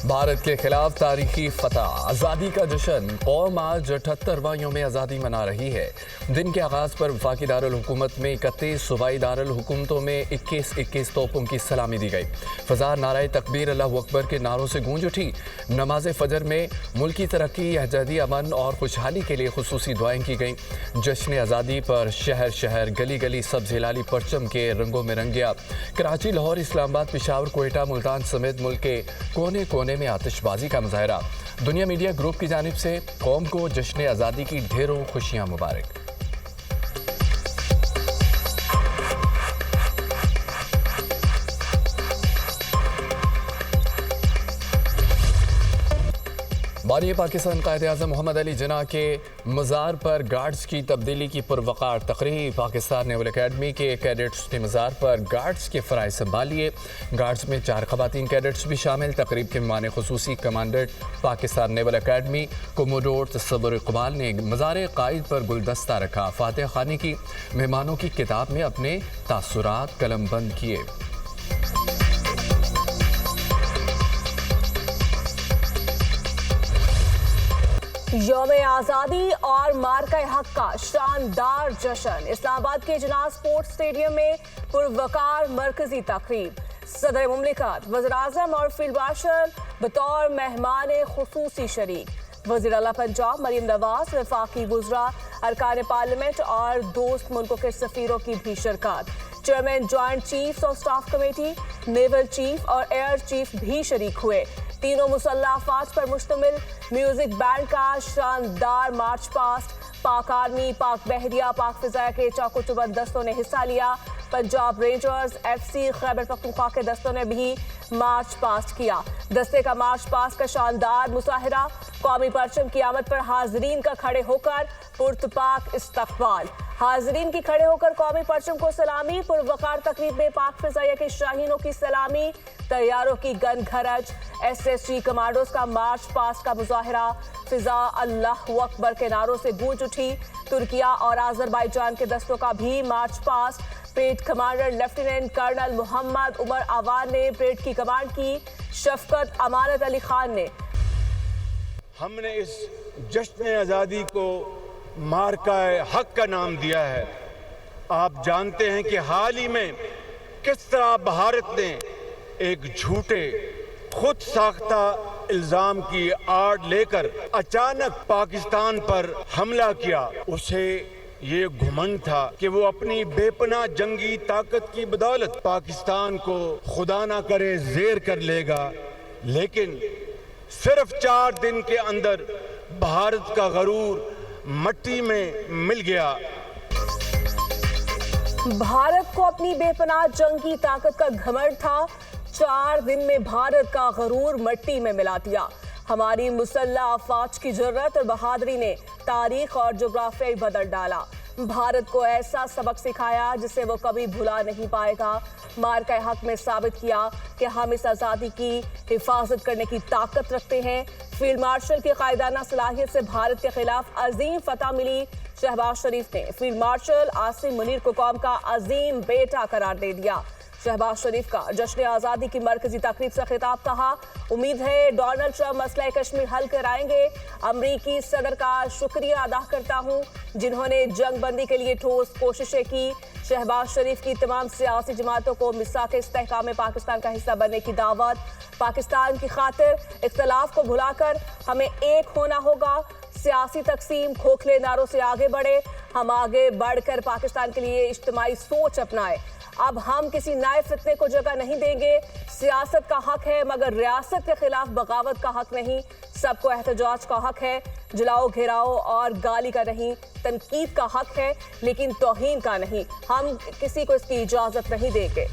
भारत के खिलाफ तारीखी फतह, आज़ादी का जश्न। कौम आज 78वां यौम आज़ादी मना रही है। दिन के आगाज़ पर वफाकी दारुल हुकूमत में 31, सूबाई दारुल हुकूमतों में 21-21 तोपों की सलामी दी गई। फ़ज़ा नाराए तकबीर अल्लाहु अकबर के नारों से गूंज उठी। नमाज फ़जर में मुल्की तरक्की, एजादी, अमन और खुशहाली के लिए खुसूसी दुआएं की गईं। जश्न आज़ादी पर शहर शहर, गली गली सब्ज़ हिलाली परचम के रंगों में रंग गया। कराची, लाहौर, इस्लामाबाद, पेशावर, कोयटा, मुल्तान समेत मुल्क के कोने कोने में आतिशबाजी का मुजाहरा। दुनिया मीडिया ग्रुप की जानिब से कौम को जश्न आज़ादी की ढेरों खुशियां मुबारक। बानी पाकिस्तान कायद-ए-आज़म मोहम्मद अली जिन्ना के मज़ार पर गार्ड्स की तब्दीली की पुरवकार तकरीब। पाकिस्तान नेवल अकेडमी के कैडेट्स ने मज़ार पर गार्ड्स के फ़राइज़ संभाल लिए। गार्ड्स में 4 ख़वातीन कैडेट्स भी शामिल। तकरीब के मेहमान खुसूसी commandant Pakistan naval academy commodore Tasawar Iqbal ने मज़ार कायद पर गुलदस्ता रखा। फातिहा खानी की मेहमानों की किताब में अपने तासुरात कलमबंद किए। यौम आज़ादी और मार्का हक का शानदार जश्न। इस्लामाबाद के जिन्ना स्पोर्ट्स स्टेडियम में पुरवकार मरकजी तकरीब। सदर मुमलिकत, वज़ीर-ए-आज़म और फील्ड मार्शल बतौर मेहमान खुसूसी शरीक। वज़ीर आला पंजाब मरीम नवाज, वफाकी वुज़रा, अरकान पार्लियामेंट और दोस्त मुल्कों के सफ़ीरों की भी शिरकत। Chairman joint chiefs of staff committee, naval chief और एयर चीफ भी शरीक हुए। तीनों मुसल्लह अफवाज पर मुश्तमिल म्यूजिक बैंड का शानदार मार्च पास्ट। पाक आर्मी, पाक बहरिया, पाक फिजाया के चौको चुबंद दस्तों ने हिस्सा लिया। पंजाब रेंजर्स, FC, खैबर पख्तूनख्वा के दस्तों ने भी मार्च पास्ट किया। दस्ते का मार्च पास्ट का शानदार मुसाहिरा। कौमी परचम की आमद पर हाजरीन का खड़े होकर पुरतपाक इस्तकबाल। हाजरीन की खड़े होकर कौमी परचम को सलामी। पुरवकार तकरीब में पाक फिजाइया के शाहीनों की सलामी, तैयारों की गन खरज। SSG कमांडोज का मार्च पास्ट का मुजाहिरा। फिजा अल्लाहु अकबर के नारों से गूंज उठी। तुर्किया और आज़रबाईजान के दस्तों का भी march past. Parade commander lieutenant colonel Mohammad Umar Awan ने परेड की कमांड की। शफकत अमानत अली खान ने हमने इस जश्न आज़ादी को मार्का हक का नाम दिया है। आप जानते हैं कि हाल ही में किस तरह भारत ने एक झूठे खुद साख्ता इल्जाम की आड़ लेकर अचानक पाकिस्तान पर हमला किया। उसे ये घुमंड था कि वो अपनी बेपनाह जंगी ताकत की बदौलत पाकिस्तान को खुदा ना करे जेर कर लेगा, लेकिन सिर्फ 4 दिन के अंदर भारत का गरूर मट्टी में मिल गया। भारत को अपनी बेपनाह जंगी ताकत का घमंड था। 4 दिन में भारत का गरूर मट्टी में मिला दिया। हमारी मुसल्लह अफवाज की जुर्रत और बहादुरी ने तारीख और जोग्राफिया बदल डाला। भारत को ऐसा सबक सिखाया जिसे वो कभी भुला नहीं पाएगा। मार्का हक में साबित किया कि हम इस आज़ादी की हिफाजत करने की ताकत रखते हैं। फील्ड मार्शल की कायदाना सलाहियत से भारत के खिलाफ अजीम फतह मिली। शहबाज शरीफ ने फील्ड मार्शल आसिम मुनीर को कौम का अजीम बेटा करार दे दिया। शहबाज शरीफ का जश्न आज़ादी की मरकजी तकरीब से खिताब कहा, उम्मीद है डोनाल्ड ट्रंप मसला कश्मीर हल कराएंगे। अमरीकी सदर का शुक्रिया अदा करता हूँ जिन्होंने जंग बंदी के लिए ठोस कोशिशें की। शहबाज शरीफ की तमाम सियासी जमातों को मिसाक इस्तेहकाम में पाकिस्तान का हिस्सा बनने की दावत। पाकिस्तान की खातिर इख्तलाफ को भुलाकर हमें एक होना होगा। सियासी तकसीम, खोखले नारों से आगे बढ़े। हम आगे बढ़कर पाकिस्तान के लिए इज्तिमाई सोच अपनाएं। अब हम किसी नए फितने को जगह नहीं देंगे। सियासत का हक है मगर रियासत के खिलाफ बगावत का हक नहीं। सबको एहतजाज का हक है, जलाओ, घेराओ और गाली का नहीं। तनकीद का हक है लेकिन तौहीन का नहीं। हम किसी को इसकी इजाजत नहीं देंगे।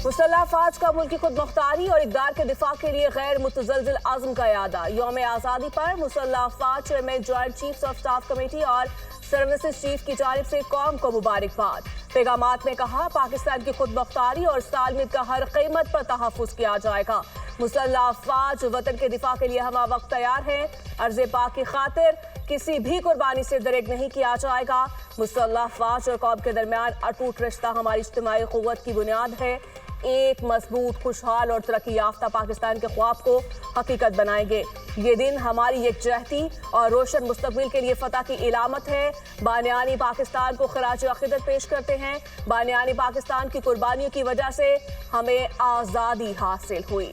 मुसल्लह अफवाज का मुल्की खुद मुख्तारी और इक़दार के दिफा के लिए गैर मुतज़लज़िल अज़्म का यादा। यौम आज़ादी पर मुसल्लह अफवाज chairman joint chiefs of staff committee और सर्विसेज चीफ की जानिब से कौम को मुबारकबाद। पैगामात में कहा, पाकिस्तान की खुद मुख्तारी और सालमियत का हर कीमत पर तहफ़्फ़ुज़ किया जाएगा। मुसल्लह अफवाज वतन के दिफा के लिए हम वक्त तैयार हैं। अर्ज़ पाक की खातिर किसी भी कुर्बानी से दरेक नहीं किया जाएगा। मुसल्लह फौज और कौम के दरमियान अटूट रिश्ता हमारी इज्तिमाई क़ुव्वत की बुनियाद है। एक मजबूत, खुशहाल और तरक्की याफ्ता पाकिस्तान के ख्वाब को हकीकत बनाएंगे। ये दिन हमारी यकजहती और रोशन मुस्तकबिल के लिए फतह की इलामत है। बानियानी पाकिस्तान को खराज अक़ीदत पेश करते हैं। बानियानी पाकिस्तान की कुर्बानियों की वजह से हमें आज़ादी हासिल हुई।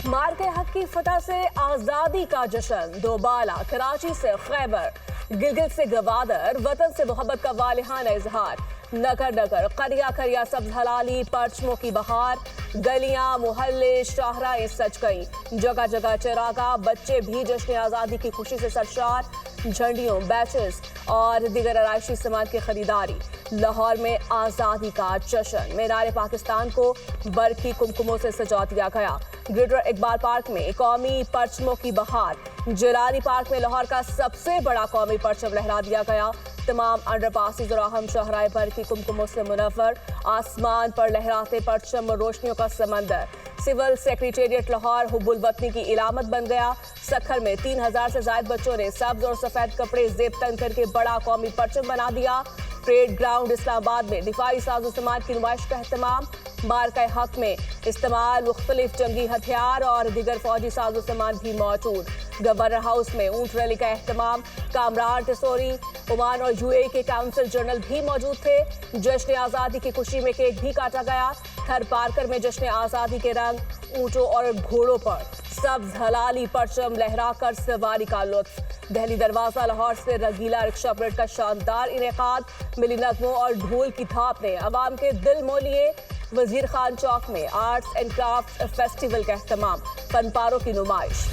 मार्के हक की फतह से आज़ादी का जश्न दोबाला। कराची से खैबर, गिलगित से गवादर, वतन से मोहब्बत का वालिहाना इजहार। नगर नगर, करिया करिया सब्ज हलाली, परचमों की बहार। गलियां, मोहल्ले, शाहराएं सज गई। जगह जगह चिरागा, बच्चे भी जश्न आज़ादी की खुशी से सरशार। झंडियों, बैचेस और दीगर आराइशी सामान की खरीदारी। लाहौर में आज़ादी का जश्न। मीनार पाकिस्तान को बरकी कुमकुमों से सजा दिया गया। ग्रेटर इकबाल पार्क में कौमी परचमों की बहार। जिलानी पार्क में लाहौर का सबसे बड़ा कौमी परचम लहरा दिया गया। तमाम अंडरपासेस और अहम शाहराएं पर की कुमकुमों से मुनव्वर। आसमान पर लहराते परचम और रोशनियों का समंदर। सिविल सेक्रेटेरिएट लाहौर हुब्बुल वतनी की इलामत बन गया। सखर में 3000 से ज्यादा बच्चों ने सब्ज और सफेद कपड़े जेब तन करके बड़ा कौमी परचम बना दिया। परेड ग्राउंड इस्लामाबाद में दिफाई साजो सामान की नुमाइश का एहतमाम। मार्का हक में इस्तेमाल मुख्तलिफ जंगी हथियार और दीगर फौजी साजो सामान भी मौजूद। गवर्नर हाउस में ऊंट रैली का एहतमाम। कामरान टिसोरी, ओमान और यूएई के काउंसिल जनरल भी मौजूद थे। जश्न आज़ादी की खुशी में केक भी काटा गया। थर पार्कर में जश्न आज़ादी के रंग, ऊंटों और घोड़ों पर सब्ज हलाली परचम लहराकर सवारी का लुत्फ। दहली दरवाजा लाहौर से रंगीला रिक्शा परेड का शानदार इनेकाद। मिली नगमों और ढोल की थाप ने अवाम के दिल मोह लिए। वजीर खान चौक में आर्ट्स एंड क्राफ्ट फेस्टिवल का एहतमाम। फनपारों की नुमाइश।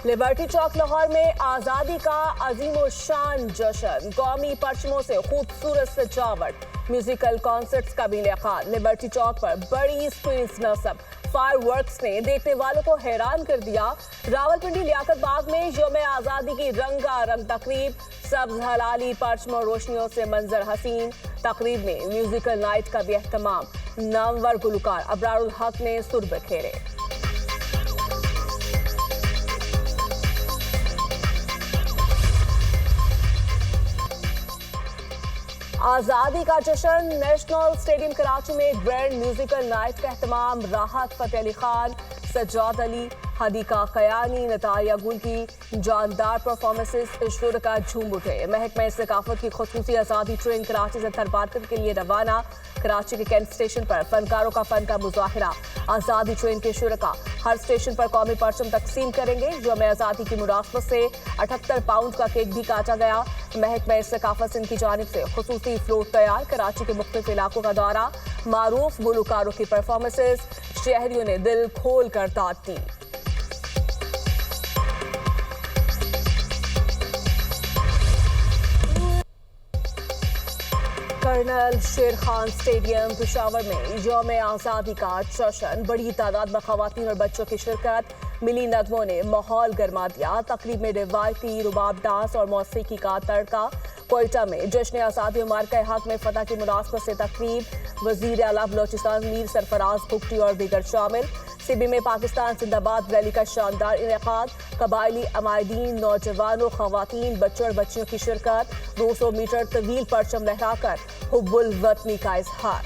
लिबर्टी चौक लाहौर में आज़ादी का अजीमो शान जश्न। कौमी परचमों से खूबसूरत सजावट। म्यूजिकल कॉन्सर्ट्स का भी इनेकाद। लिबर्टी चौक पर बड़ी स्क्रीन्स नस्ब। फायरवर्क्स ने देखने वालों को हैरान कर दिया। रावलपिंडी लियाकत बाग में यौम आज़ादी की रंगारंग तकरीब। सब्ज हलाली परचम और रोशनियों से मंजर हसीन। तकरीब में म्यूजिकल नाइट का भी एहतमाम। नामवर गुलकार अबरारुल हक ने सुर बिखेरे। आज़ादी का जश्न। नेशनल स्टेडियम कराची में ग्रैंड म्यूजिकल नाइट का एहतमाम। राहत फतेह अली खान, सज्जाद अली, हदीका कयानी, नताया गुल की जानदार परफॉर्मेंसेस शुरा झूम उठे। महकमा सकाफत की खुसूसी आज़ादी ट्रेन कराची से थर पार्कर के लिए रवाना। कराची के कैंट स्टेशन पर फनकारों का फन का मुजाहिरा। आज़ादी ट्रेन के शुरा हर स्टेशन पर कौमी परचम तकसीम करेंगे। यौम आज़ादी की मुनासबत से 78 पाउंड का केक भी काटा गया। महकमा सकाफत सिंध की जानिब से खुसूसी फ्लोट तैयार। कराची के मुख्तलिफ इलाकों का दौरा। मारूफ गुलकारों की परफॉर्मेंसेस। शहरियों ने दिल खोल कर दाद दी। कर्नल शेर खान स्टेडियम पेशावर में यौम आज़ादी का जश्न। बड़ी तादाद में खवातीन और बच्चों की शिरकत। मिली नगमों ने माहौल गर्मा दिया। तकरीब में रिवायती रुबाब डांस और मौसीकी का तड़का। कोयटा में जश्न आज़ादी मार्का हक में फतह की मुनासबत से तकरीब। वजीर आला बलोचिस्तान मीर सरफराज भुगटी और दीगर शामिल। सिबी में पाकिस्तान जिंदाबाद रैली का शानदार इनेकाद। कबायली अमायदीन, नौजवानों, खवातीन, बच्चों और बच्चियों की शिरकत। 200 मीटर तवील परचम लहराकर हुब्बुल वतनी का इजहार।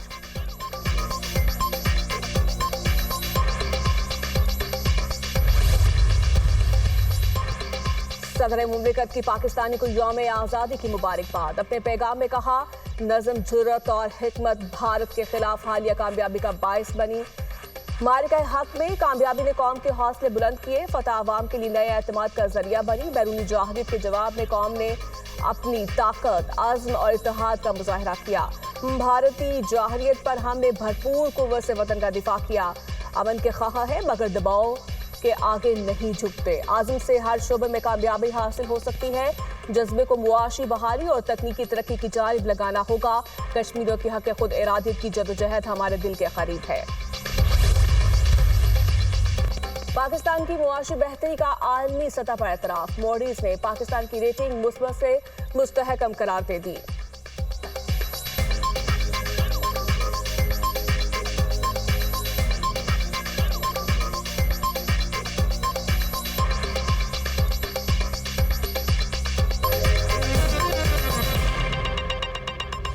सदर मुमलिकत की पाकिस्तानी को यौम आज़ादी की मुबारकबाद। अपने पैगाम में कहा, नज़म, जुर्रत और हिकमत भारत के खिलाफ हालिया कामयाबी का बायस बनी। मारिका हक में कामयाबी ने कौम के हौसले बुलंद किए। फतह आवाम के लिए नए एतमाद का जरिया बनी। बैरूनी जाहिरियत के जवाब में कौम ने अपनी ताकत, आज़्म और इत्तेहाद का मुजाहिरा किया। भारतीय जाहिरियत पर हमने भरपूर कुव्वत से वतन का दिफा किया। अमन के ख्वाह है मगर दबाव के आगे नहीं झुकते। आज़म से हर शोबे में कामयाबी हासिल हो सकती है। जज्बे को मुआशी बहाली और तकनीकी तरक्की की जानिब लगाना होगा। कश्मीरियों की हक खुद इरादियत की जदोजहद हमारे दिल के करीब है। पाकिस्तान की मुआशी बेहतरी का आलमी सतह पर एतराफ। मॉडीज ने पाकिस्तान की रेटिंग मुस्बत से मुस्तहकम करार दे दी।